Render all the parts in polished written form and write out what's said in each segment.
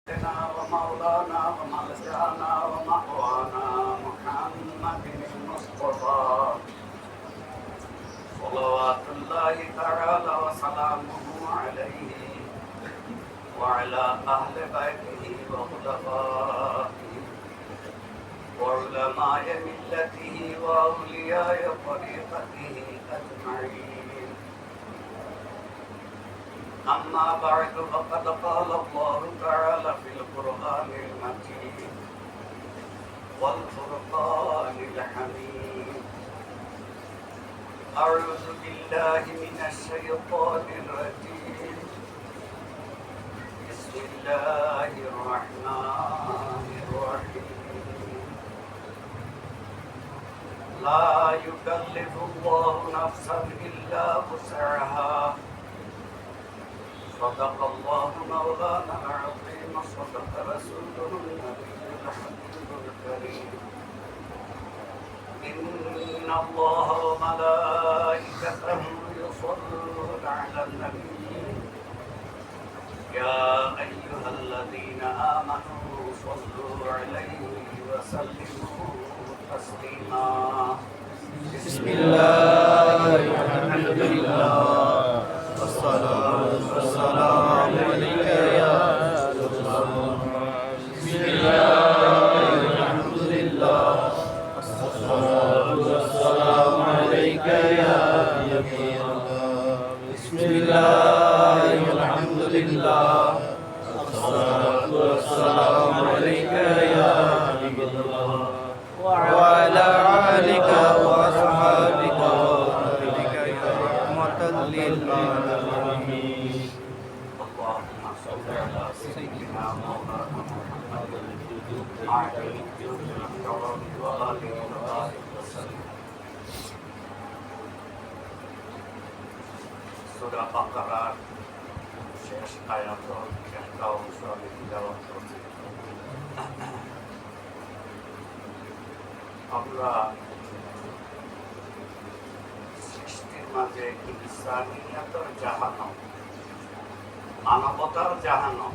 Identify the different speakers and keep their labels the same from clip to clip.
Speaker 1: ومولانا وملجأنا ومأوانا محمد المصطفى صلوات الله تعالى وسلامه عليه وعلى أهل بيته وخلفائه وعلماء ملته وأولياء طريقته أجمعين. أما بعد فقد قال الله تعالى في القرآن المجيد والفرقان الحميد: أعوذ بالله من الشيطان الرجيم. بسم الله الرحمن الرحيم. لا يكلف الله نفسا إلا وسعها. صدق الله مولانا العظيم. صدق رسوله النبي الحبيب الكريم. إن الله وملائكته يصلون على النبي يا أيها الذين آمنوا صلوا عليه وسلموا تسليما.
Speaker 2: بسم الله والحمد لله والصلاة والسلام عليك يا رسول الله. بسم الله والحمد لله والصلاة والسلام عليك يا نبي الله. بسم الله والحمد لله والصلاة والسلام عليك يا نبي الله وعلى آلك وأصحابك وأهلك يا رحمة للعالمين.
Speaker 1: اللهم صل على سيدنا مولانا محمد عليه الصلاة وآله وسلم. সূরা বাকারার শেষ আয়াত একটা অংশ আমি তিলাওয়াত করছি। আমরা সৃষ্টির মাঝে ইনসানিয়াতের জাহান্নাম, মানবতার জাহান্নাম,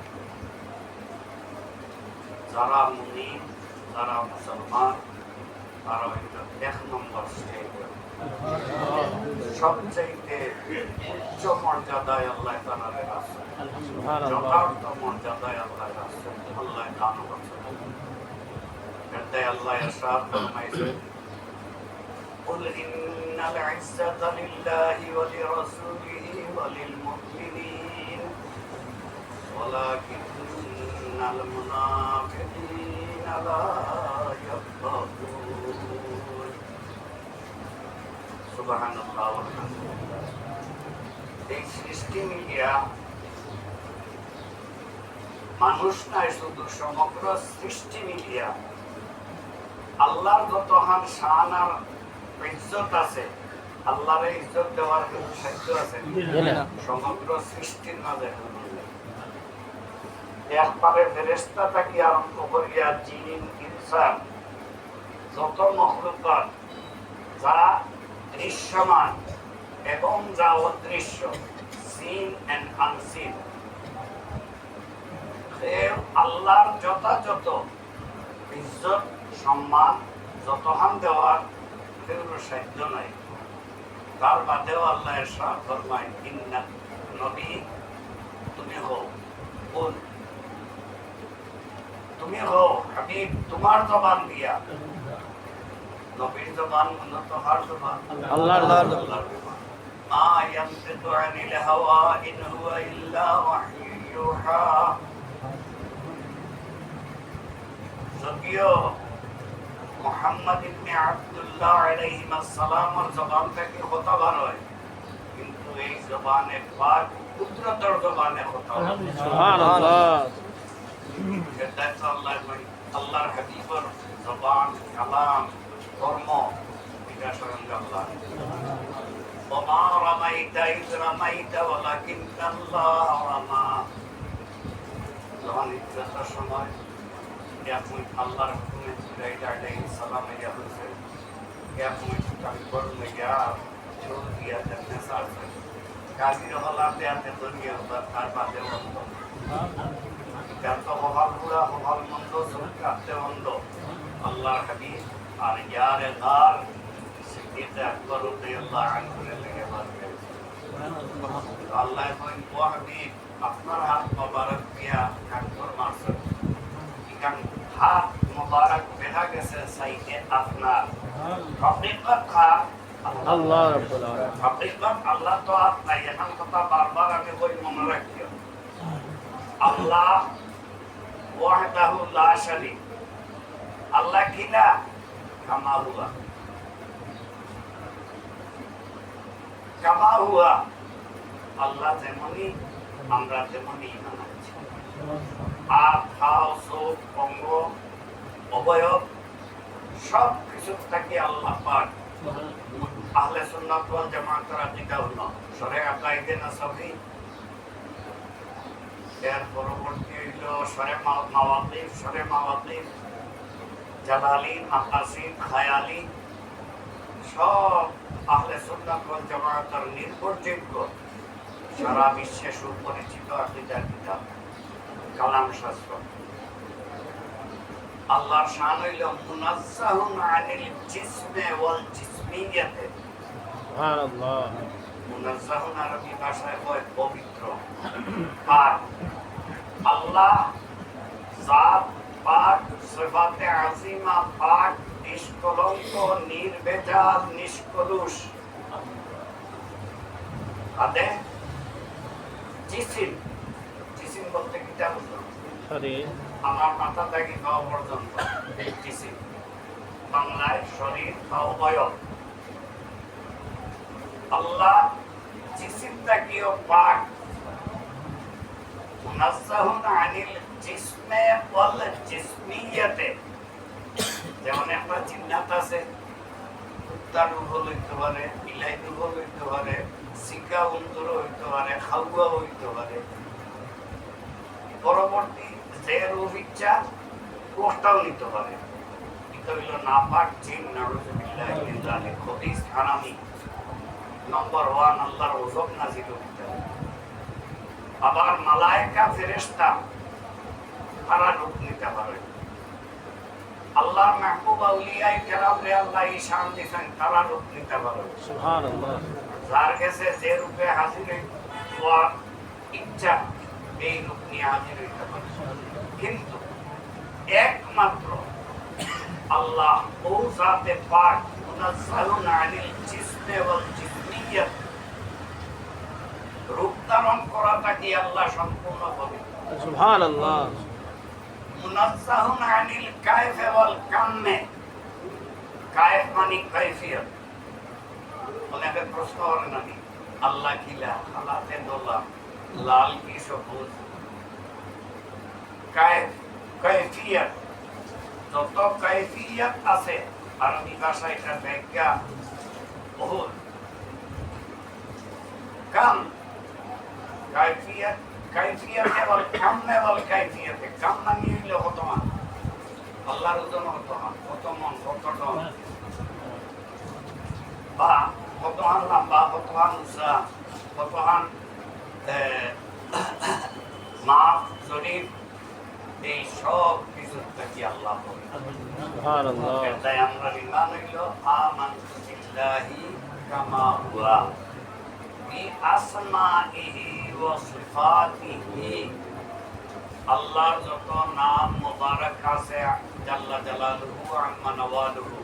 Speaker 1: যারা মুমিন, যারা মুসলমান, তারা হইল ১ নম্বর স্টেজে সবচাইতে উচ্চ মর্যাদায় আল্লাহ তাআলা রাসূল, যথার্থ মর্যাদায় আল্লাহ রাসূল আল্লাহ দান করেছেন। এটাই আল্লাহ ইরশাদ ফরমাইছেন: قل إن العزة لله ولرسوله وللمؤمنين ولكن المنافقين لا يفقهون. সুবহানাল্লাহ আলহামদুলিল্লাহ। এই সৃষ্টি মিলিয়া মানুষ নাই, শুধু সমগ্র সৃষ্টি মিলিয়া আল্লাহর যতহান শান আর ইজ্জত আছে, আল্লাহর ইজ্জত দেওয়ার কিন্তু সাধ্য আছে সমগ্র সৃষ্টির মাঝে। একবারে ফেরেশতা থেকে আরম্ভ করিয়া জিন, ইনসান, যত মখলুকাত যা দৃশ্যমান এবং যা অদৃশ্য, সিন এন্ড আনসিন, আল্লাহর যথাযথ ইজ্জত সম্মান যতহান দেওয়ার কেউ সাধ্য নাই। তার বাদেও আল্লাহ ইরশাদ ফরমায়: ইন্না নবী, তুমি হও, বল তুমি হও হাবিব, তোমার জবান দিয়া। নবীর জবান মূলত কার জবান? আল্লাহর জবান। মা ইয়ানতিকু আনিল হাওয়া ইন হুয়া ইল্লা ওয়াহয়ুন ইউহা। যদিও মুহাম্মদ ইবনে আব্দুল্লাহ আলাইহিস সালামের জবান থেকে কথা বার হয়, কিন্তু এই জবানে পাক কুদরতের জবানে কথা হয়। সুবহানাল্লাহ। এটা আল্লাহ আল্লাহর হাবিবের জবান, কালাম, কর্ম, এটা স্বয়ং আল্লাহ। ওমা রামাইতা ইয রামাইতা ওয়ালাকিন্নাল্লাহ রামা। যখন ইজ্জতের সময় এখন আল্লাহর হুকুমে জিবরাইল আলাইহিস সালাম ইয়া হয়েছে, এখন আমি করলে গিয়া ছোট দিয়া দেখতে সারছে কাজীর হলাতে আতে দুনিয়া তার বাদে বন্ধ। এটা তো হভাল বুড়া হভাল মন্দ সরকারতে মন্দ আল্লাহর হাবিব আর ইয়ারে গার সিদ্দিক আকবর রাদিয়াল্লাহু আনহু লেগে বলতে আল্লাহ কইন ও হাবিব আপনার হাত মোবারক দিয়া আকবর মারছেন ইকান হাত মোবারক বেহা গেছে সাইতে আপনার হাকিকত খা
Speaker 2: আল্লাহ রাব্বুল আলামিন
Speaker 1: হাকিকত আল্লাহ তো আপনি এখন কথা বারবার আমি কই মনে রাখিও আল্লাহ ওয়াহদাহু লা শারীক আল্লাহ কিনা কামা হুয়া আল্লাহ যেমনই আমরা তেমনই ঈমান আনছি আর খাও চোখ অঙ্গ অবয়ব সব কিছু থাকি আল্লাহ পাক আহলে সুন্নাত ওয়াল জামাতের আকীদা হলো শরীআত আকাইদে নাসাবি এর পরবর্তী হইল শরে মাওয়াকিফ জালালি মাকাসিদ খায়ালি সব আহলে সুন্নাত ওয়াল জামাতের নির্ভরযোগ্য সারা বিশ্বে সুপরিচিত আকীদার কিতাব কালাম শাস্ত্র আল্লাহর শান হইল মুনাজ্জাহুন আনিল জিসমি ওয়াল জিসমিয়াতে
Speaker 2: সুবহানাল্লাহ
Speaker 1: মুনাজ্জাহুন আরবি ভাষায় কয় পবিত্র পাক আল্লাহ জাত পাক সিফাতে আজিমা পাক নিষ্কলঙ্ক নির্ভেজাল নিষ্কলুষ আদে জিসিম বলতে কি তা বুঝলো
Speaker 2: শরীর
Speaker 1: আমার মাথা থেকে পাওয়া পর্যন্ত জিসিম বাংলায় শরীর বা অবয়ব আল্লাহ জিসিমটাকেও পাক মুনাজ্জাহুন আনিল জিসমে ওয়াল জিসমিয়াতে যেমন একটা জিন্নাত আছে কুত্তা রূপ হইতে পারে বিলাই রূপ হইতে পারে সিকা উন্দর হইতে পারে খাওয়া হইতে পারে পরবর্তী যে রূপ ইচ্ছা কোষ্টাও নিতে পারে এটা হইল নাপাক জিন নাউজুবিল্লাহ মিন যালিক খবিস হারামি নম্বর 1 আল্লাহর গজব নাযিল হইতে আবার মালায়েকা ফেরেশতা তারা রূপ নিতে পারে আল্লাহর মাহবুব আউলিয়ায়ে কেরাম রে আল্লাহ ঈশান দিয়েছেন তারা রূপ নিতে পারে
Speaker 2: সুবহানাল্লাহ
Speaker 1: যার কাছে যে রূপে হাজির হওয়ার ইচ্ছা এই রূপ নিয়ে হাজির হইতে পারে কিন্তু একমাত্র আল্লাহ ও জাতে পাক মুনাজ্জাহুন আনিল জিসমি ওয়াল জিসমিয়াত রূপ ধারণ করাটা কি আল্লাহ সম্পূর্ণ পবিত্র
Speaker 2: সুবহানাল্লাহ
Speaker 1: মুনাজ্জাহুন আনিল কায়ফ ওয়াল কাম্মে কায়ফ মানে কাইফিয়ত অনেকে প্রশ্ন করে নাকি আল্লাহ কিলা খালাতে দোলা লাল কি সবুজ কাইফিয়ত যত কাইফিয়ত আছে আরবি ভাষায় এটা ব্যাখ্যা বহুল কাম কাইফিয়ত এবং কামে বল কাইফিয়তে কাম মানে হইল কতমান আল্লাহর ওজন কতমান কত মন কত টন বা কতহান লম্বা কতহান উঁচা কতহান মাপ শরীর এই সব কিছু থাকি আল্লাহ
Speaker 2: সুবহানাল্লাহ
Speaker 1: তাই আমরা ঈমান হইল আমানতু বিল্লাহি কামা হুয়া বিআসমাইহি ওয়া সিফাতিহি আল্লাহর যত নাম মুবারক আছে জাল্লা জালালুহু আম্মা নওয়ালুহু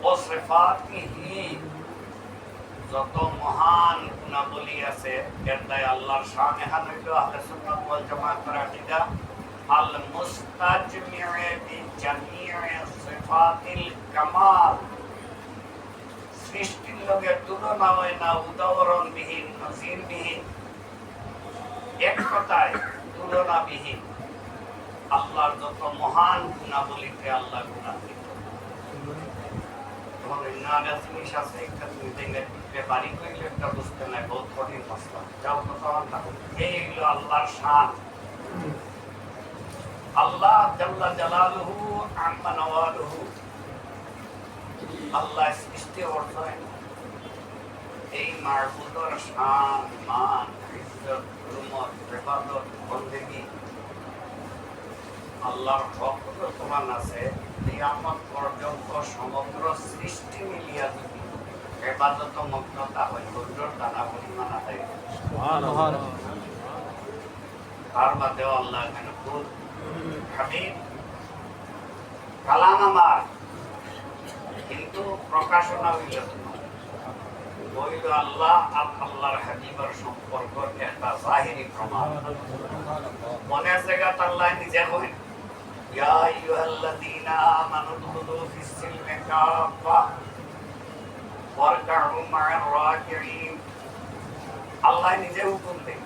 Speaker 1: ওয়া সিফাতিহি যত মহান গুণাবলী আছে এটাই আল্লাহর শান এখান হইল আহলে সুন্নাত ওয়াল জামাতের আকীদা আল মুস্তাজমিউ বিজামিউ সিফাতিল কামাল সৃষ্টির লগে তুলনা হয় না উদাহরণবিহীন নজিরবিহীন এক কথায় তুলনাবিহীন আল্লাহর যত মহান গুণাবলীতে আল্লাহ গুণান্বিত এবং নানা জিনিস আছে একটা তুমি দেখলে বাড়ি করলে একটা বুঝতে নাই বহুত কঠিন মশলা যাও তখন এই হইল আল্লাহর শান আল্লাহ জাল্লা জালালুহু আম্মা নওয়ালুহু আল্লাহ সৃষ্টি অর্থ এই মাহবুদর শান মান ইজ্জত হুরমত ইবাদত বন্দেগী আল্লাহর হক প্রমাণ আছে কিয়ামত পর্যন্ত সমগ্র সৃষ্টি মিলিয়া যদি ইবাদত মগ্নতা হয় হুজুর দানা পরিমাণ আদায় করে।
Speaker 2: সুবহানাল্লাহ।
Speaker 1: তার বাদেও আল্লাহ কেন খুব হাবিব কালাম আমার, কিন্তু প্রকাশনা হইল তোমার হইল আল্লাহ আর আল্লাহর হাবিবের সম্পর্ক একটা জাহিরি প্রমাণ। মনে জায়গা আল্লাহ নিজে কইন ইয়া আইয়ুহাল্লাযীনা আমানু দুখুলু ফিস-সিলমি কাফা ওয়ারকাউ মা'আর রাকিঈন। আল্লাহ নিজে হুকুম দেন।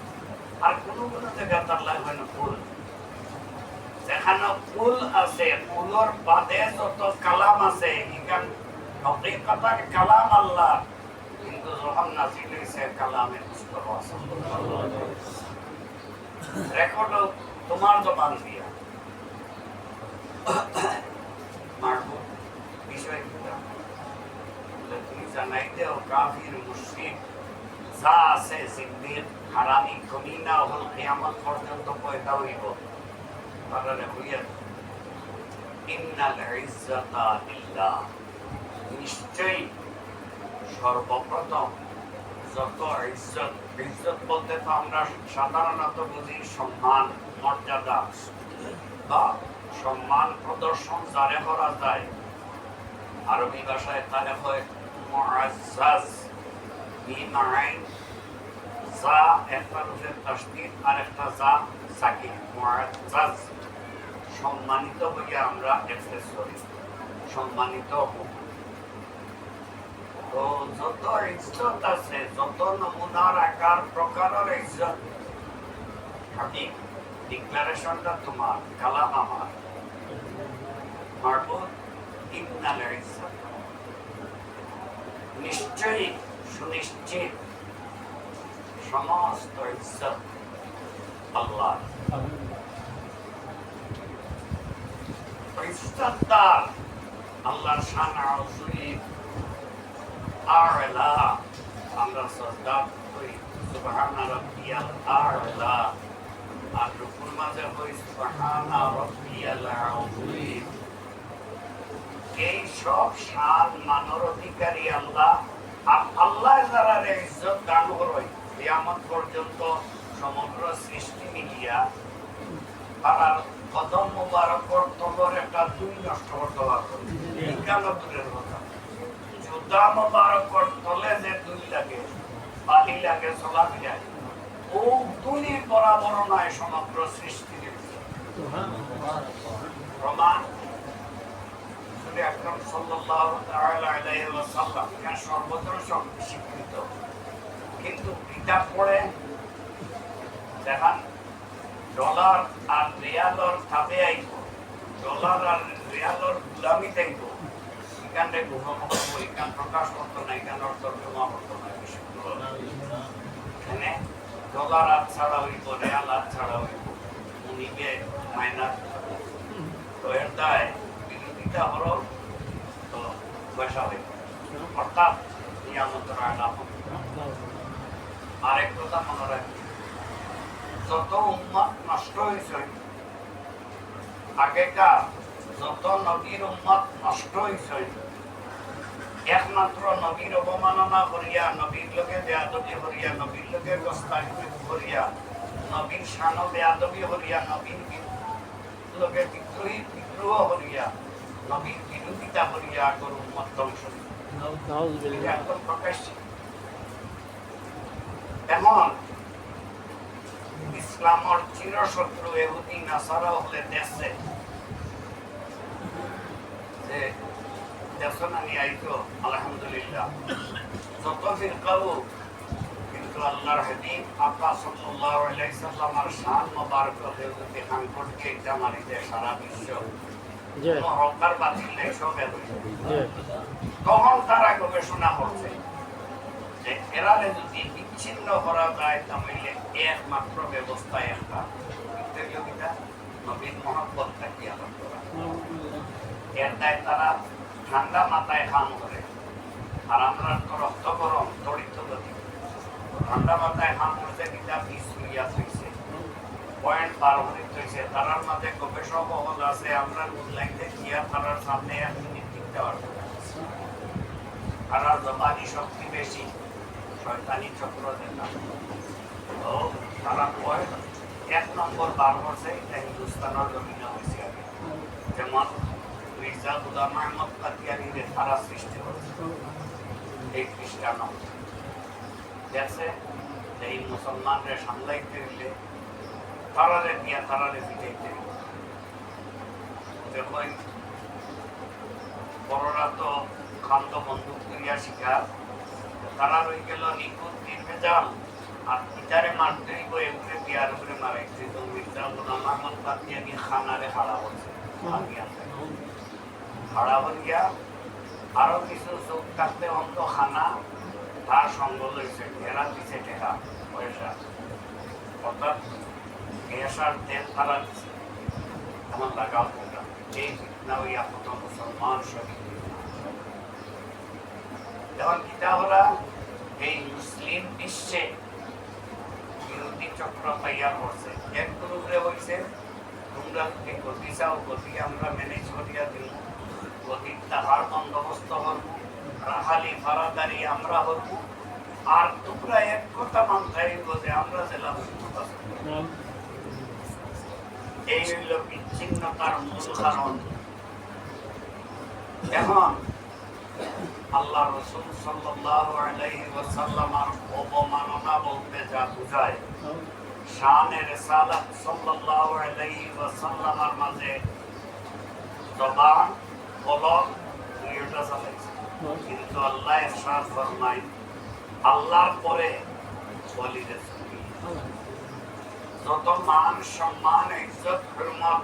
Speaker 1: আর কোন জায়গা আল্লাহ কইন ফুল, যেখানে ফুল আছে ফুলর বাদে যত কালাম আছে ইকান হকিকতার কালাম আল্লাহ, কিন্তু যখন নাজিল হইছে কালামে মুস্তাফা সাল্লাল্লাহু আলাইহি ওয়াসাল্লাম রেকর্ড তোমার জবান দিয়া মারফুক বিষয় কিনা তুমি জানাইতে ও কাফির মুশরিক যা আছে জিন্দিক হারামি কমিনা হল কিয়ামত পর্যন্ত পয়দা হইব তাহলে হইয়া ইন্নাল ইজ্জাতা লিল্লাহ। নিশ্চয়ই সর্বপ্রথম যত ইজ্জত, ইজ্জত বলতে তো আমরা সাধারণত বুঝি সম্মান মর্যাদা বা সম্মান প্রদর্শন যারে করা যায়, আরবি ভাষায় তারে হয় মুআজ্জাজ বিমাইন যা একটা রূপের তাসদীদ আর একটা যা সাকিন মুআজ্জাজ, সম্মানিত হইয়া আমরা এক্সপ্রেস করি সম্মানিত হোক। তো যত ইজ্জত আছে যত নমুনার আকার প্রকারের ইজ্জত হাবিব ডিক্লারেশনটা তোমার কালাম আমার মারফুক ইন্নাল ইজ্জাত নিশ্চয়ই সুনিশ্চিত সমস্ত ইজ্জত আল্লাহ। ইজ্জতদার আল্লাহর শান আযীম আ'লা, আমরা সাজদা করি সুবহানা রাব্বিয়াল আ'লা, আর রুকুর মাঝে করি সুবহানা রাব্বিয়াল আযীম। এই সব শান মানের অধিকারী আল্লাহ। আর আল্লাহ যারা ইজ্জত দান করে কিয়ামত পর্যন্ত সমগ্র সৃষ্টি মিলিয়া তার কদম মুবারকর তলর একটা দুই নষ্ট করতে পারবে কেন দূরের কথা। জুতা মুবারকর তলে যে দুই লাগে বালি লাগে চলা যায় ও দুই বরাবর নয় সমগ্র সৃষ্টির প্রমাণ। আকরাম সাল্লাল্লাহু তাআলা আলাইহি ওয়াসাল্লাম এর সর্বত্র স্বীকৃত, কিন্তু কিতাব পড়ে দেখেন ডলার আর রিয়ালর তাবে আইব, ডলার আর রিয়ালর গুলামি থাকব, এখানে ঘুমাবো এখান প্রকাশ করতো না, এখানে তর্জমা করতো না, এখানে ডলার আর ছাড়া হইব রিয়াল আর ছাড়া হইব উনিকে মাইনাস তো এর দায় বিরোধিতা হলো তো পয়সা হইব অর্থাৎ নিয়ামতের আলাপ। আরেক কথা মনে রাখি, যত উম্মত নষ্ট হয়েছে আগেকার যত নবীর উম্মত নষ্ট হয়েছে একমাত্র নবীর অবমাননা করিয়া, নবীর লোকে বেয়াদবি করিয়া, নবীর লোকে গোস্তাখি করিয়া, নবীর শানো বেয়াদবি করিয়া, নবীর লোকে বিদ্রোহ করিয়া, নবীর বিরোধিতা করিয়া আগর উম্মত ধ্বংস একদম প্রকাশ্য। এখন ইসলামর চিরশত্রু ইহুদি নাসারা হলে দেশে যে দেশনানি আইতো আলহামদুলিল্লাহ যত ফিরকাও, কিন্তু আল্লাহর হাবিব আপা সাল্লাল্লাহু আলাইহি সাল্লামের শান মোবারক যদি সংকটকে এটা মারিতে সারা বিশ্ব হকার বাতিল নেই সব তখন তারা গবেষণা করছে যে এরারে যদি বিচ্ছিন্ন করা যায় তাহলে একমাত্র ব্যবস্থা একটা নবীর মহব্বত থাকি আলাপ করা। এর দায় তারা ঠান্ডা মাথায় কাম করে, আর আমরা তো রক্ত গরম তড়িৎ গতি ঠান্ডা মাথায় কাম করতে কিনা বিষ হইয়া হয়েছে পয়েন্ট পার হইতেছে তারার মাঝে গবেষক হল আছে আমরা লাইতে গিয়া তারার সামনে 1 মিনিট টিকতে পারবো না। তারার জবানি শক্তি বেশি, শয়তানি চক্র যেটা তো তারা কয় 1 নম্বর বার করছে এটা হিন্দুস্তানের জমিনে হয়েছে আগে। যেমন মির্জা গুলাম আহমদ কাদিয়ানির তারা সৃষ্টি হয়েছে এই খ্রিস্টান দেখছে এই মুসলমানরা সামলাইতে গেলে তারারে দিয়া তারারে ফিটাইতে দেখুন বড়রা তো খান্দ বন্দুক করিয়া শিকার, তারা রয়ে গেল নিখুঁত নির্ভেজাল আর পিতারে মারতেই বই উপরে বিয়ার উপরে মারাইছে। তো মির্জা গুলাম আহমদ কাদিয়ানি খানারে হারা হচ্ছে হারা হইয়া আরো কিছু চোখ থাকতে অন্ত খানা তার সঙ্গ লইছে ঘেরা দিছে টেকা পয়সা অর্থাৎ গ্যাসার তেল তারা দিছে আমার লাগাও কোনটা এই ফিতনা হইয়া প্রথম মুসলমান শহীদ। যেমন কিতাবরা এই মুসলিম বিশ্বে বিরোধী চক্র তৈয়ার করছে এক গ্রুপে হয়েছে তোমরা যদি গতি চাও গতি আমরা ম্যানেজ করিয়া দিব, গতির তাহার বন্দোবস্ত করব, রাহালি ফারাদারি আমরা করব, আর তোমরা এক কথা মানতে যে আমরা জেলা এই হইল বিচ্ছিন্নতার মূল কারণ। এখন আল্লাহ রাসূল সাল্লাল্লাহু আলাইহি ওয়াসাল্লামের অবমাননা বলতে যা বোঝায় শানে রিসালাত সাল্লাল্লাহু আলাইহি ওয়াসাল্লামের মাঝে জবান কলম দুইটা চালাইছে, কিন্তু আল্লাহ ইরশাদ ফরমায় আল্লাহর পরে ওলি রাসূল যত মান সম্মান ইজ্জত হুরমত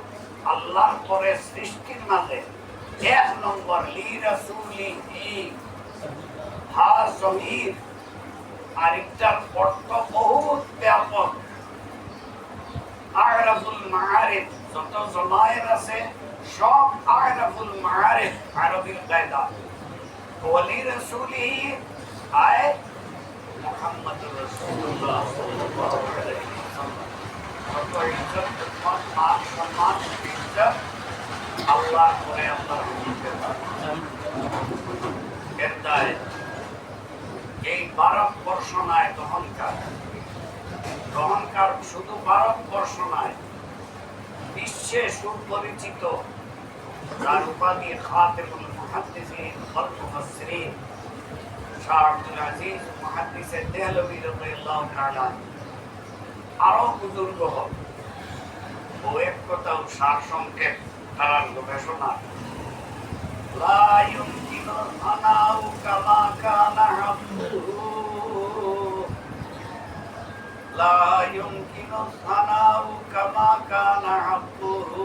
Speaker 1: আল্লাহর পরে সৃষ্টির মাঝে 1 নম্বর লি রাসূলিহি হা জমির আরেকটার অর্থ বহুত ব্যাপক। আরাফুল মাআরিফ যত জমায়ের আছে সব আরাফুল মাআরিফ আরবির কায়দা। ওলি রাসূলিহি আয় মুহাম্মদুর রাসূলুল্লাহ সাল্লাল্লাহু আলাইহি ওয়াসাল্লাম যত ইজ্জত মান সম্মান ইজ্জত আল্লাহ করে আল্লাহ এর দায় এই ভারতবর্ষ নয় তখনকার শুধু ভারতবর্ষ নয় বিশ্বে সুপরিচিত যার উপাধি খাতেমুল মুহাদ্দিসিন ওয়াল মুফাসসিরিন শাহ আব্দুল আজিজ মুহাদ্দিসে দেহলভী রাদিয়াল্লাহু তাআলা আরো বুজুর্গ ও এক কথাও সার সংক্ষেপ তার গবেষণা লা ইউমকিনু আনাউ কামা কানা হাব্বুহু লা ইউমকিনু আনাউ কামা কানা হাব্বুহু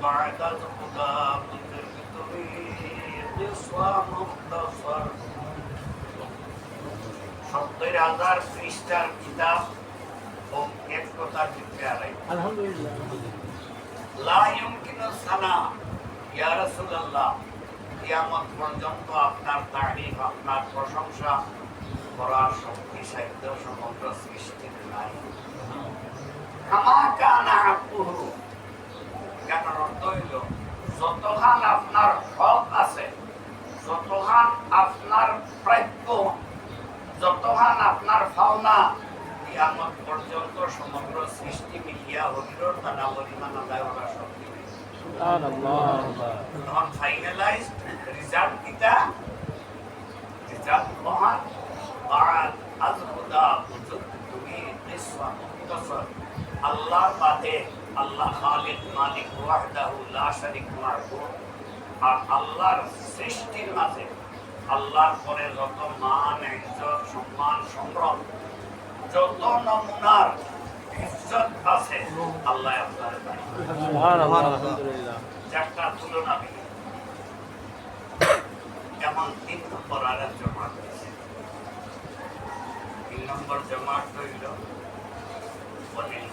Speaker 1: বা'দা যুদা বিতুরি ইসওয়া মুখতাসার ৭০,০০০ পৃষ্ঠার কিতাব ও এক কথার ভিতরে আড়াই।
Speaker 2: আলহামদুলিল্লাহ
Speaker 1: লা ইউমকিনু সানা ইয়া রাসূলুল্লাহ কিয়ামত পর্যন্ত আপনার তারিফ আপনার প্রশংসা করার শক্তি সাধ্য সমগ্র সৃষ্টির নাই। কামা কানা হাব্বুহু এটার অর্থ হইল যতখান আপনার হক আছে, যতখান আপনার প্রাপ্য, যতখান আপনার পাওনা কিয়ামত পর্যন্ত সমগ্র সৃষ্টি মিলিয়া হরির দানা পরিমাণ আদায় করা শক্তি নেই। তখন ফাইনালাইজড রেজাল্ট কিটা রেজাল্ট মহান বাদ আযহুদা বুজুদ তুমি নিসওয়া মুখতাসার আল্লাহর বাদে আল্লাহ খালিক মালিক ওয়াহদাহু লা শারীক লাহু আর আল্লাহর সৃষ্টির মাঝে আল্লাহর পরে যত মান ইজ্জত সম্মান সম্ভ্রম যত নমুনার ইজ্জত আছে আল্লাহ আপনার
Speaker 2: সুবহানাল্লাহ আলহামদুলিল্লাহ
Speaker 1: চারটা তুলনা দিই। যেমন 3 নম্বর আরেক জমাত আছে। 3 নম্বর জমাত হইল ওয়ালিল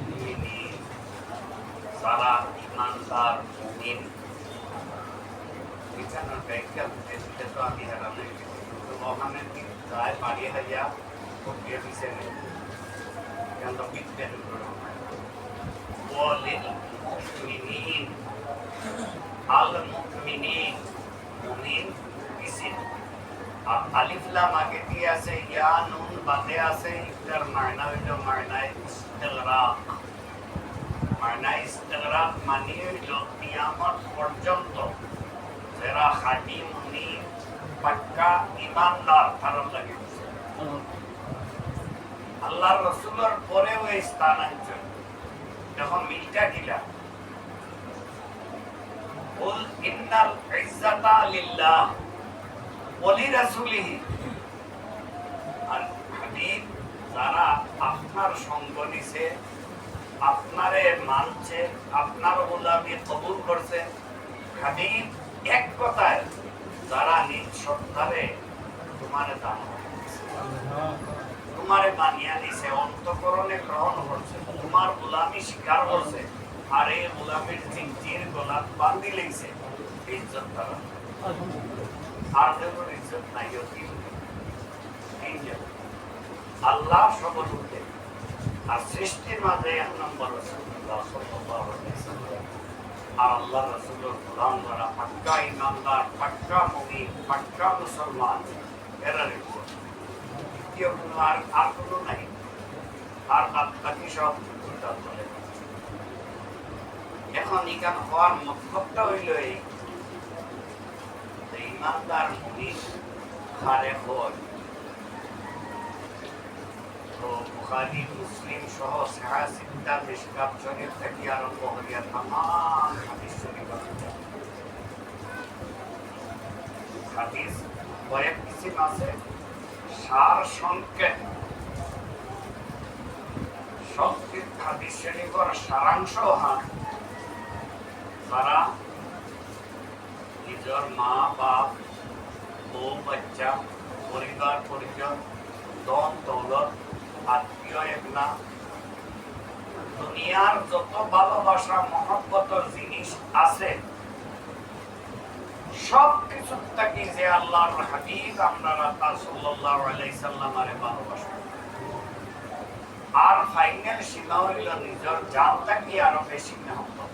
Speaker 1: মুমিনিন সারা ইমানদার মুমিন। এখানে ব্যাখ্যা দিতে তো আমি হারাম হয়ে গেছি, ওখানে গায়ে বাড়ি হাইয়া পকিয়ে দিছে কেন বিদ্যের বলেন মুমিনিন আল মুমিনিন মুমিন ইসিম আলিফ লাম আগে দিয়ে আছে ইয়া নুন বাদে আছে এটার মায়না হইল মায়নায় ইস্তিগরাক মায়নায় ইস্তিগরাক মানে হইল কিয়ামত পর্যন্ত যারা খাঁটি মুমিন পাক্কা ঈমানদার তারা লাগে আল্লাহর রাসূলের পরেও এই স্থান আছে যখন মিলটা দিলা বল ইন্নাল ইজ্জাতা লিল্লাহ ওলি রাসূলিহি আর হাবিব যারা আপনার সঙ্গ নিছে আপনারে মানছে আপনার গোলামি কবুল করছে হাবিব এক কথায় যারা নিজ সত্তারে তোমারে দান তোমারে মানিয়া নিছে অন্তঃকরণে গ্রহণ করছে তোমার গোলামি স্বীকার করছে আর এই গোলামির জিনজির গোলাম বান্ধি লেগেছে ইজ্জত তারা আর যেমন ইজ্জত নাই আল্লাহ সবল উঠে আর সৃষ্টির মাঝে এক নম্বর রাসূলুল্লাহ সাল্লাল্লাহু আলাইহি ওয়াসাল্লাম আর আল্লাহ রাসূলের গোলাম যারা পাক্কা ঈমানদার পাক্কা মুমিন পাক্কা মুসলমান এরা দ্বিতীয় কোনো আর কোনো নাই আর বাকি সব উল্টা চলে এখন এখানে হওয়ার মতলবটা হইল এই ঈমানদার মুমিন খারে হয় তো বুখারী মুসলিম সহ সাহাহ সিত্তা মিশকাত শরীফ থেকে আরম্ভ করিয়া তামাম হাদিস শরীফ হাদিস কয়েক কিসিম আছে সার সংকেত সব হাদিস শরীফের সারাংশ হান তারা নিজের মা বাপ বউ বাচ্চা পরিবার পরিজন দন দৌলত আত্মীয় একলা দুনিয়ার যত ভালোবাসা মহব্বতের জিনিস আছে সব কিছু থেকে যে আল্লাহর হাবিব আপনারা তার সাল্লাল্লাহু আলাইহি সাল্লামারে ভালোবাসা আর ফাইনাল সীমা হইল নিজের জানটাকে আরো বেশি মহব্বত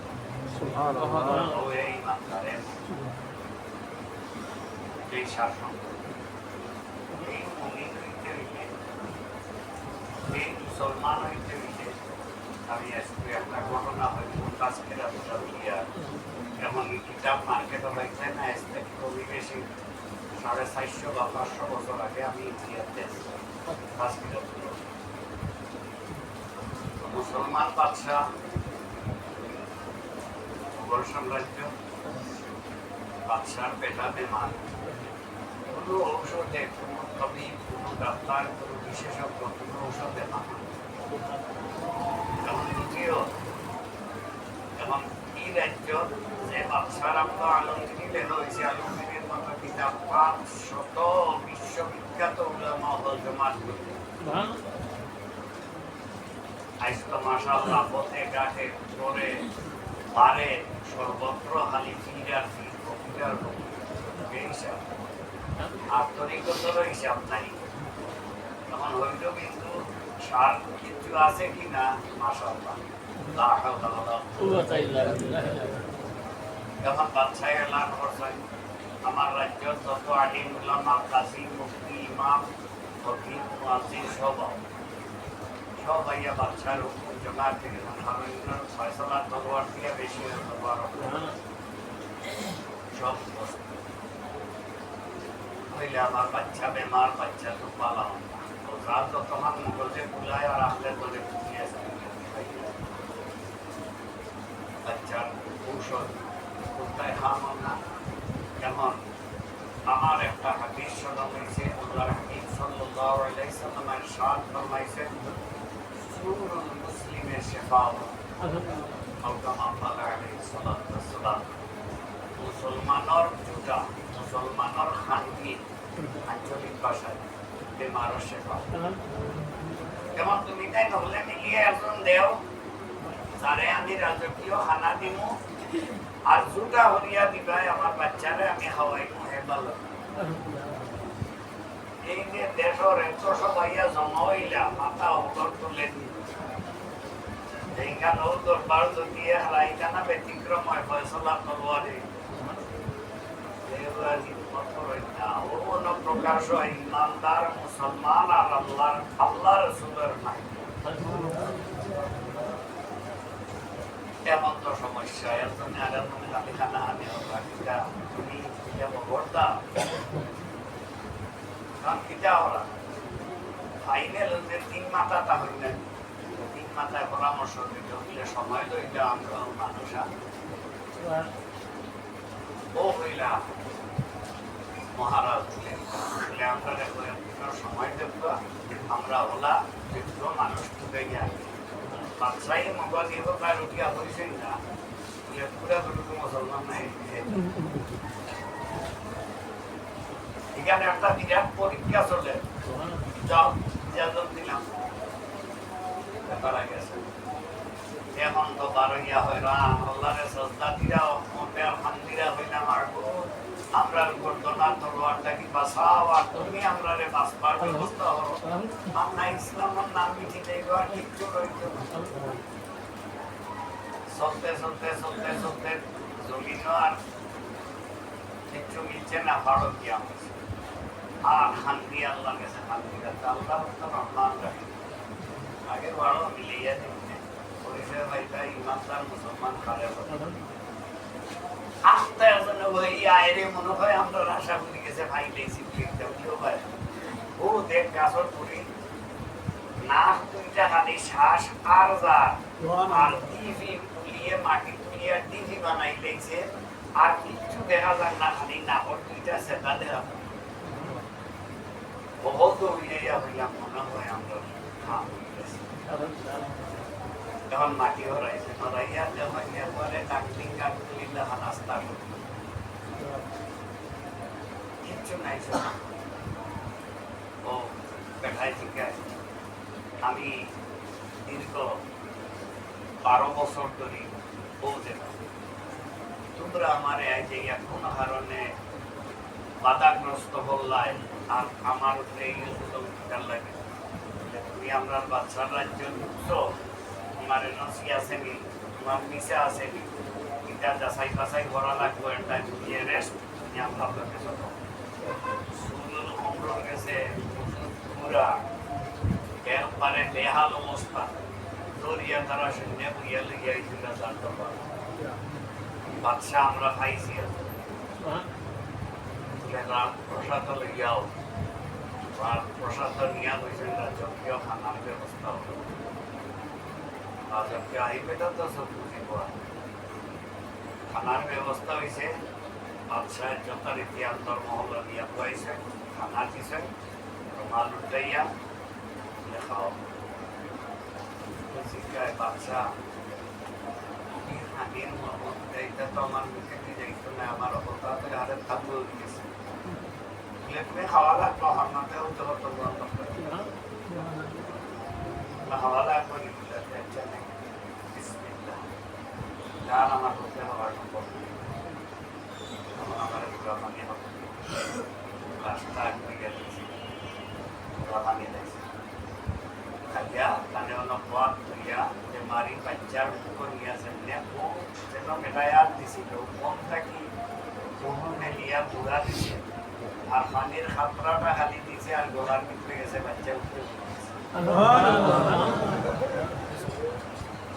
Speaker 1: সুবহানাল্লাহ এই মাত্রায় এই শাসন এই মুমিন হইতে হইলে এই মুসলমান হইতে হইলে আমি আজকে একটা ঘটনা হয়তো আজকের আপনার হইয়া এমন কিতাব মার্কেটে হয়েছে না আজ থেকে খুবই বেশি 450 বা 500 বছর আগে আমি ইতিহাসে আজকের মুসলমান বাদশাহ মুঘল সাম্রাজ্য বাদশার বেটা বেমার কোনো ঔষধে কোনো কবি কোনো ডাক্তার কোনো বিশেষজ্ঞ কোনো ঔষধে না এবং দ্বিতীয় এবং এই রাজ্য যে বাদশার আমরা আলমগীর লেখা হয়েছে আলমগীরের মতো কিতাব 500 বিশ্ববিখ্যাত উলামা হল জমাত করতে আজ তো মাশাআল্লাহ পথে ঘাটে করে পারে সর্বত্র খালি ফিরার ফির কপিটার হিসাব আন্তরিকতার হিসাব নাই তখন হইল কিন্তু সার কিছু আছে কিনা মাশাআল্লাহ যখন বাদশাহ এলান করছেন আমার রাজ্য যত আলিম উলামা কাজী মুফতি ইমাম ফকিহ মুয়াজ্জিন সব আইয়া বাদশার হুকুম জমা থেকে ফয়সালা তলোয়ার দিয়ে বেশি তলোয়ার সব হইলে আমার বাচ্চা বেমার বাচ্চা তো পালাম তো রাত তখন মগজে বুলায় আর আসলে বলে নিয়ে বাচ্চার ঔষধ কোথায় খাওয়ানো না কেমন আমার একটা হাদিস শোনা হয়েছে আল্লাহর হাবিব সাল্লাল্লাহু আলাইহি সাল্লামের ইরশাদ ফরমাইছেন সুরুল মুসলিমের শিফা আও কামা ক্বালা আলাইহিস সালাতু ওয়াস সালাম মুসলমানের জুতা মুসলমানের খানকি আঞ্চলিক ভাষায় বেমারের শিফা যেমন তুমি তাই নহলে মিলিয়ে একজন দেও যারে আমি রাজকীয় খানা দিমু আর জুতা হরিয়া দিবাই আমার বাচ্চারে আমি খাওয়াই হেবাল এই যে দেশের এত সবাইয়া জমা হইলা মাথা উপর তুলে এইখানেও দরবার যদি হারাইখানা ব্যতিক্রম হয় ফয়সলা তলোয়ারে প্রকাশ হয় ইমানদার মুসলমান আর আল্লাহ রসুলের নাই এমন তো সমস্যা এর জন্য আগে তুমি গালিখানা আনি তুমি বর্দা কারণ কিটা ওরা ফাইনাল যে 3 মাথাটা হইলে 3 মাথায় পরামর্শ দিতে হইলে সময় লইলে আমরা মানুষ ও হইলা মহারাজ বলে আমরা সময় দেব আমরা ওলা বিদ্য মানুষ ঢুকে গিয়া বাচ্চাই মগজ এবার প্রায় রুটিয়া হয়েছে না বলে পুরা দুটো মুসলমান নাই এখানে একটা বিরাট পরীক্ষা চলে যাও ইজাজত দিলাম ব্যাপারা গেছে এখন তো বারোইয়া হইরান আল্লাহরে সজদা দিরা মোটে মন্দিরা হইলাম আর আমরার গর্দনা তলোয়ারটা কি বাঁচাও আর তুমি আমরারে বাঁচবার ব্যবস্থা হলো আমরা ইসলামের নাম মিটি দেব আর কিচ্ছু রইতো চলতে চলতে চলতে চলতে জমিন আর কিচ্ছু মিলছে না ভাড়ো গিয়া আর শান্তি আল্লাহ গেছে শান্তি গেছে আল্লাহ তো রহমান রাখি আগে ভাড়ো মিলিয়ে দিচ্ছে পরিচয় ভাইটা ইমানদার মুসলমান খালে আস্তে আস্তে ওই আইরে মনে হয় আমরা আশা করি গেছে ভাই লেছি কেউ ভাই ও দেখ গাছর করি না দুইটা খালি শ্বাস আর যা আর টিভি তুলিয়ে মাটি তুলিয়ে টিভি বানাই লেছে আর কিচ্ছু দেখা যায় না খালি না ওর দুইটা সেটা দেখা বহুত হইয়া হইলাম মনে হয় আমরা এখন মাটি হরাইছে হরাইয়া হইয়া পরে কাটলিং কাটলি দেখা নাস্তা কিচ্ছু নাই ও পেঠাই থেকে আমি দীর্ঘ 12 বছর ধরে বলতে তোমরা আমার যে কোন কারণে বাধাগ্রস্ত হল্লায় আর আমার এই লাগে তুমি আমরা বাচ্চার রাজ্য ঢুকছ তোমার নসি আসেনি তোমার মিশে আসেনি এটা যাচাই বাছাই করা লাগবে একটা নিয়ে রেস্ট নিয়ে আমরা আপনাকে সুন্দর অমর গেছে পুরা একবারে বেহাল অবস্থা দরিয়া তারা শূন্য বুঝিয়া লেগে আইছিল জানতে পারো বাচ্চা আমরা খাইছি প্রসাদ লইয়াও প্রসাদ নিয়া হয়েছে রাজকীয় খানার ব্যবস্থা হলো রাজকীয় আইবেটা তো সব বুঝিব খানার ব্যবস্থা হয়েছে বাদশাহের যথারীতি আন্তর্মহল নিয়ে খুয়াইছে খানা দিছে রুমাল উঠাইয়া লেখাও শিক্ষায় বাদশা হানির মহম্মদ এইটা তো আমার মুখে দিয়ে যাইতো না আমার অবস্থা থেকে হাতে থাকবো দিয়েছে তুমি খাওয়া লাগলো হামাতেও তো হতো বন্ধ করে খাওয়া লাগবে টেনশন নেই বিসমিল্লাহ গান আমার করতে হওয়ার নম্বর আমার পুরা পানি হবে রাস্তা একদিকে গেছি পুরা পানি দিয়েছি খাইয়া তানে অনেক পথ ধরিয়া যে মারি বাচ্চার উপর নিয়ে আসেন ও যেন মেটায়ার দিছিল কম থাকি তখন মেলিয়া বুড়া দিছে আর পানির খাতরাটা খালি দিছে আর গোলার ভিতরে গেছে বাচ্চা উপরে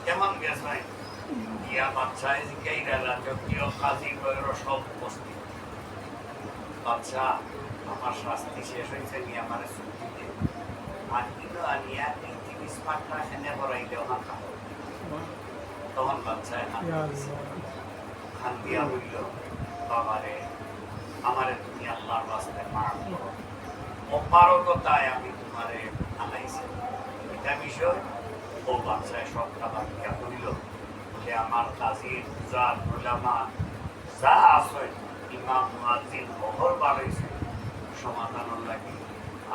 Speaker 1: কেমন গেছে ইয়া বাচ্চায় জিজ্ঞাইরা রাজকীয় কাজী বইয়ের সব উপস্থিত বাচ্চা আমার শাস্তি শেষ হয়েছে নিয়ে আমার ছুটিতে মাটিগুলো আনিয়া এই 30 পাকটা এনে ভরাইলেও না খাবো তখন বাচ্চায় খান দিয়া হইল বাবারে আমারে তুমি আল্লাহর রাস্তায় মার করো অপারগতায় আমি তোমারে আনাইছি এটা বিষয় ও বাচ্চায় সবটা বাকিয়া করিল বলে আমার কাজী পূজার উলামা যা আছে ইমাম মুয়াজ্জিন বহর বাড়াইছে সমাধান লাগে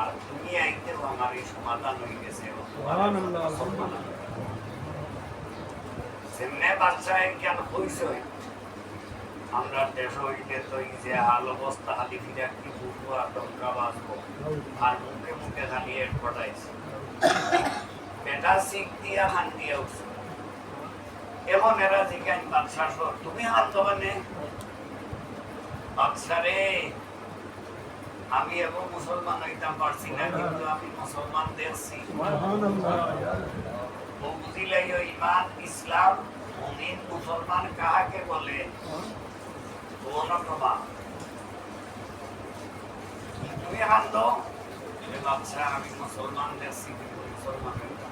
Speaker 1: আর তুমি আইতেও আমার এই সমাধান হয়ে গেছে সেমনে বাচ্চায় কেন হইছে আমরা দেশ হইলে তো এই যে হাল অবস্থা হালি ফিরে কি বুঝবো আর টঙ্কা বাঁচবো আর মুখে মুখে খালি এর ঘটাইছে এটা শিখ দিয়া হান দিয়া উঠছে এখন এরা জিজ্ঞান বাদশাহ তুমি হাত দোকানে বাদশা রে আমি এবং মুসলমান হইতাম পারছি না কিন্তু আমি মুসলমান দেখছি ও বুঝিলাই ইমান ইসলাম মুমিন মুসলমান কাহাকে বলে প্রমাণ তুমি হাত দাও বাদশা আমি মুসলমান দেখছি কিন্তু মুসলমান হইতাম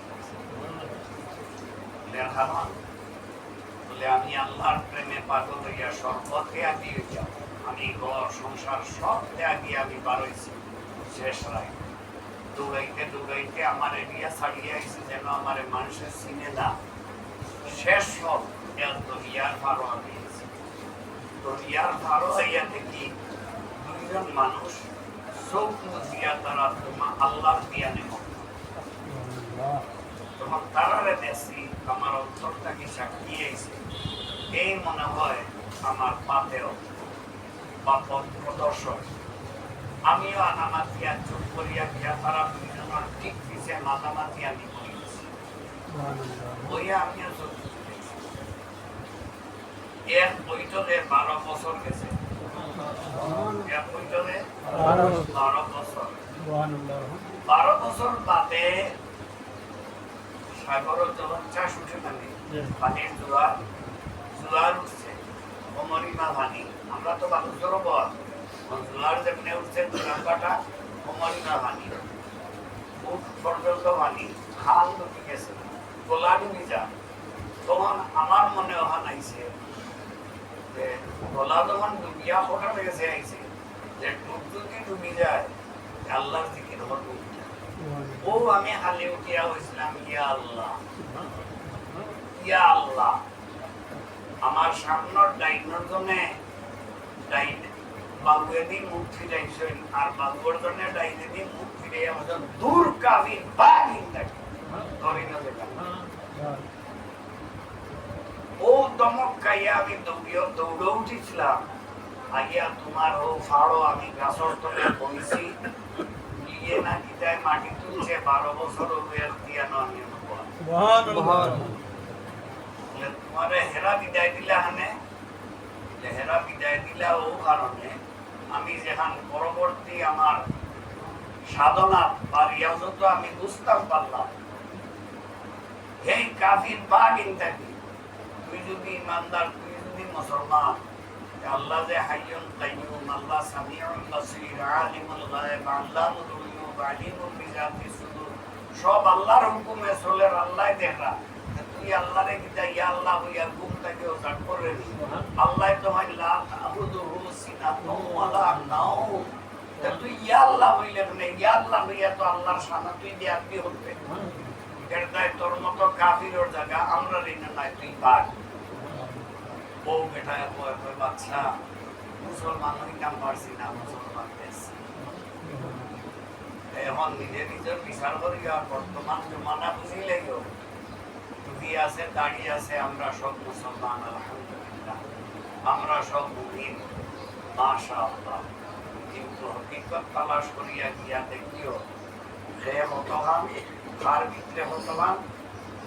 Speaker 1: বলে আমি আল্লাহর প্রেমে পাগল হইয়া সর্বত ত্যাগী হইয়া আমি ঘর সংসার সব ত্যাগী আমি বারইছি শেষ রায় দৌড়াইতে দৌড়াইতে আমার এরিয়া ছাড়িয়ে আইছি যেন আমার মানুষের চিনে না শেষ সব দরিয়ার পারো আমি দরিয়ার পারো হইয়া দেখি দুইজন মানুষ চোখ মুজিয়া তারা তোমার আল্লাহর দিয়া নেব তখন তারারে দেখছি আমার অন্তরটাকে সাক্ষী আইছে এই মনে হয় আমার পাপেও পাপন প্রদর্শন আমিও আনামাতিয়া চুপ করিয়া গিয়া তারা দুইজনের ঠিক পিছিয়ে মাতামাতি আমি করিয়েছি বইয়া আমিও চুপ এর বৈঠলে 12 বছর গেছে এর বৈঠলে 12 বছর 12 বছর বাদে সাগর যখন চাষ উঠে নামে পানির জোয়ার উঠছে অমরিমা ভানি আমরা তো বালু সরোবর জোয়ার যেমনি উঠছে জোয়ার কাটা অমরিমা ভানি বুক পর্যন্ত ভানি খাল ঢুকে গেছে গোলা ডুবি যা তখন আমার মনে ওখান আইছে যে গোলা যখন ডুবিয়া ফোটা গেছে আইছে যে ডুব যদি ডুবি যায় আল্লাহর জিকির হতো ও আমি হালে উঠিয়া হয়েছিলাম ইয়া আল্লাহ ইয়া আল্লাহ আমার সামনের ডাইনের জনে ডাইন বাবুয়ে দি মুখ ফিরাইছেন আর বাবুর জনে ডাইনে দি মুখ ফিরে আমাদের দূর কাবি বাগিন থাকে ধরে না দেখলাম ও দমক খাইয়া আমি দৌড়ে উঠেছিলাম আইয়া তোমার ও ফাড়ো আমি গাছর তলে বইছি গিয়ে না গিটায় মাটি তুলছে 12 বছর ওয়ের দিয়া নয় তোমারে হেরা বিদায় দিলা হানে হেরা বিদায় দিলা ও কারণে আমি যেখান পরবর্তী আমার সাধনা বা রিয়াজত আমি বুঝতাম পারলাম এই কাফির বাগিন থাকি তুই যদি ইমানদার তুই যদি মুসলমান আল্লাহ যে হাইয়ুন কাইয়ুম আল্লাহ সামিউল বাসীর আলিমুল গায়ব আল্লামুল গুয়ুব আলিমুল বিজাতি সুদূর সব আল্লাহর হুকুমে চলে আল্লাহ দেখা তুই আল্লাহরে কিতা ইয়া আল্লাহ হইয়া ঘুমটাকে ওজাট করে নি আল্লাহ তোমায় লা তাবুদুহু সিনাতু ওয়ালা নাও তুই ইয়া আল্লাহ হইলে না ইয়া আল্লাহ হইয়া তো আল্লাহর সামনে তুই দিয়ে আপনি হতে এরদায় তোর মতো কাফিরের জায়গা আমরা রিনা নাই তুই পার ও বেটা কয় বাচ্চা মুসলমান হইতাম পারছি না মুসলমান দেশি এখন নিজে নিজের বিচার করিয়া বর্তমান জমানা বুঝিলেই টুপি আছে দাড়ি আছে আমরা সব মুসলমান আলহামদুলিল্লাহ আমরা সব মুমিন মাশাআল্লাহ কিন্তু হকিকত তালাশ করিয়া গিয়া দেখিও যে হতহান তার ভিতরে হতহান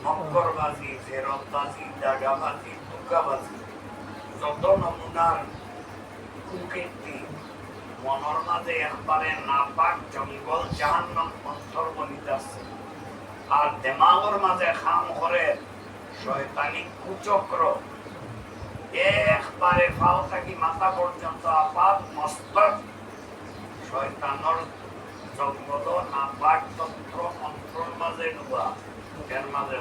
Speaker 1: মক্করবাজি ফেরতবাজি দাগাবাজি দুর্গাবাজি যত নমুনার কুকীর্তি মনের মাঝে একবারে নাপাক জঙ্গল জাহান্নাম অন্তর বলিতেছে আর দেমাগের মাঝে খাম করে শয়তানি কুচক্র একবারে ফাও থাকি মাথা পর্যন্ত আপাত মস্তক শয়তানের জঙ্গল নাপাক তন্ত্র মন্ত্রর মাঝে ডুবা এর মাঝে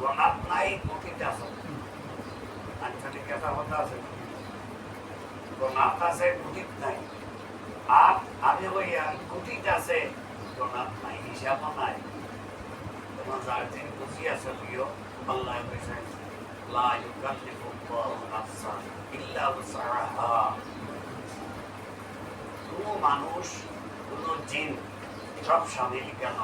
Speaker 1: গণাত নাই গতিতে আছে আঞ্চলিক একটা কথা আছে গণাত আছে গতিত নাই আর আমি ওই গতিত আছে গণাত নাই হিসাব নাই তোমার যার দিন বুঝি আছে প্রিয় আল্লাহ বলেছেন লা ইউকাল্লিফুল্লাহু নাফসান ইল্লা উসআহা কোনো মানুষ কোনো জিন সব শামিল কেন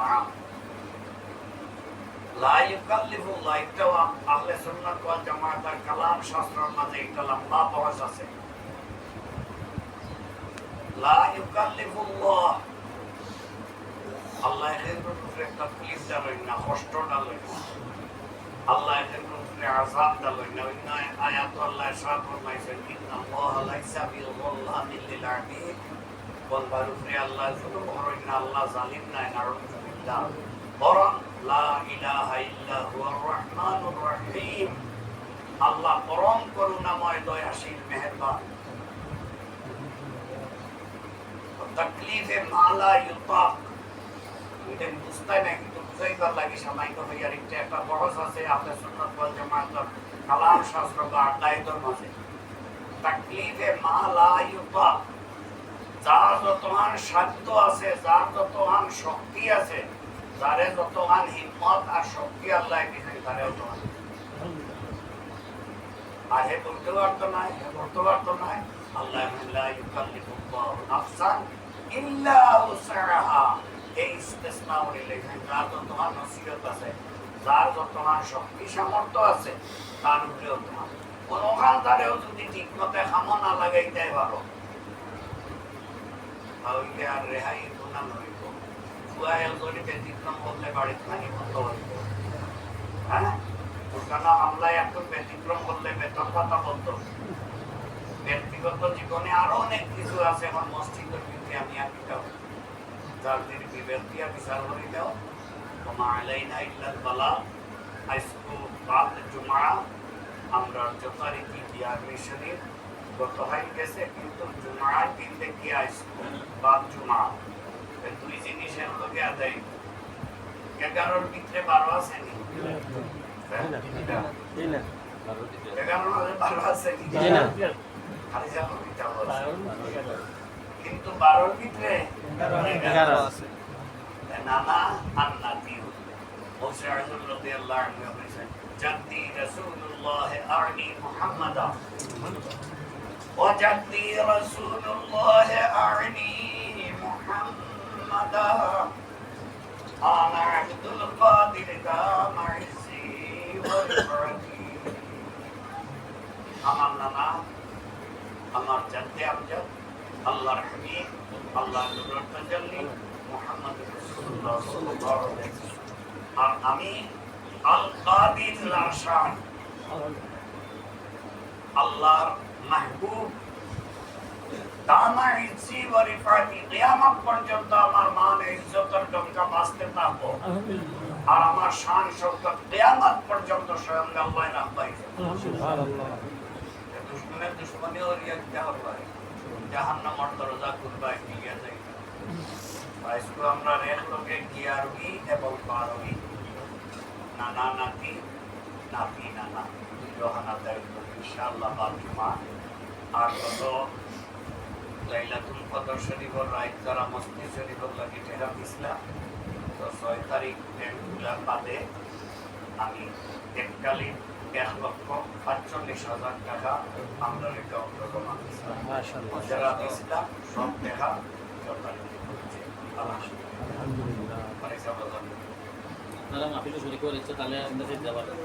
Speaker 1: লা ইউকাল্লিফুল্লাহ, এটাও আহলে সুন্নাত ওয়াল জামায়াতের কালাম শাস্ত্রের মাঝে একটা লম্বা বহস আছে। লা ইউকাল্লিফুল্লাহ, আল্লাহ এর উপরে তাকলিফ দেন না, কষ্ট দেন না, আল্লাহ এর উপরে আযাব দেন না। অন্য আয়াত আল্লাহ ইরশাদ ফরমাইছেন, ইন্নাল্লাহা লাইসা বিল যাল্লামিল লিল আবিদ, বন্দার উপরে আল্লাহ জুলুম করেন না, আল্লাহ জালিম নাই, নাউযুবিল্লাহ। বরং লা ইলাহা ইল্লা হুয়ার রহমানুর রহিম, আল্লাহ পরম করুণাময়, দয়াশীল, মেহেরবান। তাকলিফে মালা ইউতাক, এটা বুঝতে না, কিন্তু বুঝাইবার লাগে সামান্য হইয়ার একটা বহস আছে আহলে সুন্নাত ওয়াল জামায়াতের কালাম শাস্ত্র বা আকায়েদের মাঝে। তাকলিফে মালা ইউতাক, যার যতমান সাধ্য আছে, যার যতমান শক্তি আছে, যারে যতমান হিম্মত আর শক্তি আল্লাহ দিয়েছেন, তারে অতমান। আর হে বলতে পারতো না, হে করতে পারতো না, আল্লাহ লা ইউকাল্লিফুল্লাহু নাফসান ইল্লা উসআহা, এই ইস্তিসনা করে লেখেন, যার যতমান নসিহত আছে, যার যতমান শক্তি সামর্থ্য আছে, তার উপরে অতমান। কোনখান তারেও যদি ঠিক মতে খামো না লাগাইতে পারো, তাহলে আর রেহাই গুণা নইব। ফুয়াইল করে ব্যতিক্রম করলে বাড়িতে নাকি বন্ধ হইব। হ্যাঁ, ওখানে হামলায় এখন ব্যতিক্রম করলে বেতন কথা বলতো। ব্যক্তিগত জীবনে আরো অনেক কিছু আছে, এখন মসজিদের ভিতরে আমি আপিটাও যার যিনি বিবেক দিয়া বিচার করিলেও ওমা আলাইনা ইল্লাল বালাগ। আজকে বাদ জুমা আমরা যথারীতি বিয়ার শরীফ গত হয়ে গেছে, কিন্তু জুমার দিন থেকে আজকে বাদ জুমা দুই জিনিসের লোকে আদায় 11-র ভিতরে 12 আছে নি? 11-র 12 আছে নি? খালি যাবো এটা বলছে, কিন্তু 12-র ভিতরে 11 আছে। নানা আন্নাতি ওসাইদুর রাদিয়াল্লাহু আনহু বলেছেন, জাদ্দি রাসূলুল্লাহ আরনি মুহাম্মাদা ওয়া জাদ্দি রাসূলুল্লাহ আরনি মুহাম্মাদা আনা আব্দুল কাদির দামা ইসি ওয়াল ফারকি। আমার নানা, আমার জাদ্দে আমজাদ, আল্লাহর হাবিব, আল্লাহর নূরের তাজাল্লি মুহাম্মদ রাসূলুল্লাহ সাল্লাল্লাহু আলাইহি ওয়াসাল্লাম। আর আমি আল কাদির লাশান, আল্লাহর মাহবুব, দামা ইজ্জি ওয়া রিফাতি, কিয়ামত পর্যন্ত আমার মান ইজ্জতের ডঙ্কা বাজতে থাকবো, আর আমার শান শওকত কিয়ামত পর্যন্ত স্বয়ং আল্লাহ রাখবে। সুবহানাল্লাহ। দুশমনের দুশমনী ওরিয়া কি হবে, জাহান্নামের দরজা খুলবাই দিয়ে যায়। আজকে আমরা রেল লোকে গিয়ারবি এবং বারবি, নানা নাতি, নাতি নানা, রোহানা দায়িত্ব ইনশাআল্লাহ বাজুমা। আর কত লাইলাতুল কদর শরীফের রাত যারা মসজিদ শরীফের লাগি টেকা দিছিলাম, তো 6 তারিখ এগুলার বাদে আমি এককালীন 1,45,000 টাকা আমরা অ্যাকাউন্টে জমা দিয়েছিলাম। যারা দিয়েছিলাম সব টাকা যথারীতি হচ্ছে। আলহামদুলিল্লাহ।
Speaker 2: মাফিল শরীর করে ইচ্ছা তাহলে আমরা যেতে পারবো।